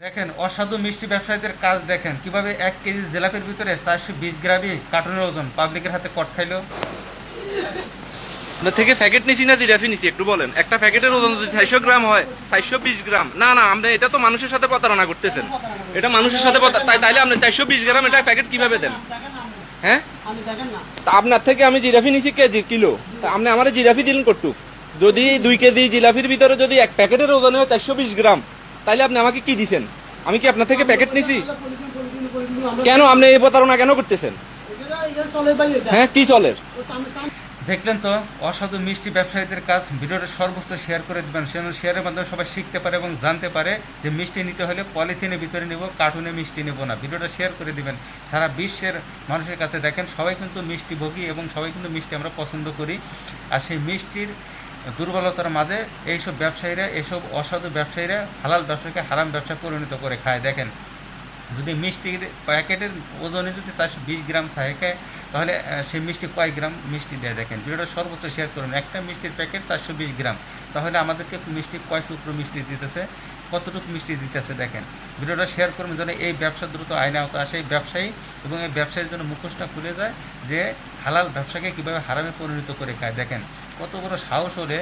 দেখেন অসাধু মিষ্টি ব্যবসায়ীদের কাজ দেখেন কিভাবে 1 কেজি জিলাপির ভিতরে 420 গ্রামই কার্টুনের ওজন পাবলিকের হাতে কট খাইলো। আপনার থেকে প্যাকেট নিছি না জিরাফি নিছি একটু বলেন। একটা প্যাকেটের ওজন যদি 400 গ্রাম হয়, 420 গ্রাম, না না, আমরা এটা তো মানুষের সাথে প্রতারণা করতেছেন। এটা মানুষের সাথে তাইলে আপনি 420 গ্রাম এটা প্যাকেট কিভাবে দেন? হ্যাঁ, তা আপনার থেকে আমি জিরাফি নিছি কেজি কিলো, তা আপনি আমার জিরাফি দিলেন কটুক? যদি 2 কেজি জিলাপির ভিতরে যদি এক প্যাকেটের ওজন হয় 420 গ্রাম, তাইলে আপনি আমাকে কি দিছেন? আমি কি আপনার থেকে প্যাকেট নিছি? কেন আপনি এই প্রতারণা কেন করতেছেন? হ্যাঁ, কি চলে? দেখলেন তো অসাধু মিষ্টি ব্যবসায়ীদের কাজ। ভিডিওটা সর্বোচ্চ শেয়ার করে দেবেন, সেজন্য শেয়ারের মাধ্যমে সবাই শিখতে পারে এবং জানতে পারে যে মিষ্টি নিতে হলে পলিথিনের ভিতরে নেব, কার্টুনে মিষ্টি নেব না। ভিডিওটা শেয়ার করে দিবেন সারা বিশ্বের মানুষের কাছে। দেখেন সবাই কিন্তু মিষ্টি ভোগী এবং সবাই কিন্তু মিষ্টি আমরা পছন্দ করি। আর সেই মিষ্টির দুর্বলতার মাঝে এইসব ব্যবসায়ীরা, এইসব অসাধু ব্যবসায়ীরা হালাল ব্যবসাকে হারাম ব্যবসায় পরিণত করে খায়। দেখেন যদি মিষ্টির প্যাকেটের ওজনে যদি 420 গ্রাম থাকে, তাহলে সেই মিষ্টি কয় গ্রাম মিষ্টি দেয় দেখেন। ভিডিওটা সর্বোচ্চ শেয়ার করুন। একটা মিষ্টির প্যাকেট 420 গ্রাম, তাহলে আমাদেরকে মিষ্টি কয় টুকরো মিষ্টি দিতেছে, কতটুকু মিষ্টি দিতেছে দেখেন। ভিডিওটা শেয়ার করুন যেন এই ব্যবসা দ্রুত আইনে আওতায় আসে এই ব্যবসায়ী, এবং এই ব্যবসায়ীর জন্য মুখোশটা খুলে যায় যে হালাল ব্যবসাকে কীভাবে হারামে পরিণত করে খায়। দেখেন কত বড় সাহস হলে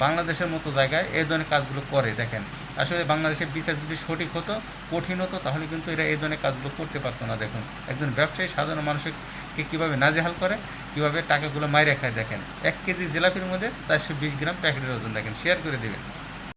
বাংলাদেশের মতো জায়গায় এই ধরনের কাজগুলো করে। দেখেন আসলে বাংলাদেশের বিচার যদি সঠিক হতো, কঠিন হতো, তাহলে কিন্তু এরা এই ধরনের কাজগুলো করতে পারতো না। দেখুন একজন ব্যবসায়ী সাধারণ মানুষকে কীভাবে নাজেহাল করে, কীভাবে টাকাগুলো মাইরে খায়। দেখেন 1 কেজি জিলাপির মধ্যে 420 গ্রাম প্যাকেটের ওজন। দেখেন শেয়ার করে দেবেন।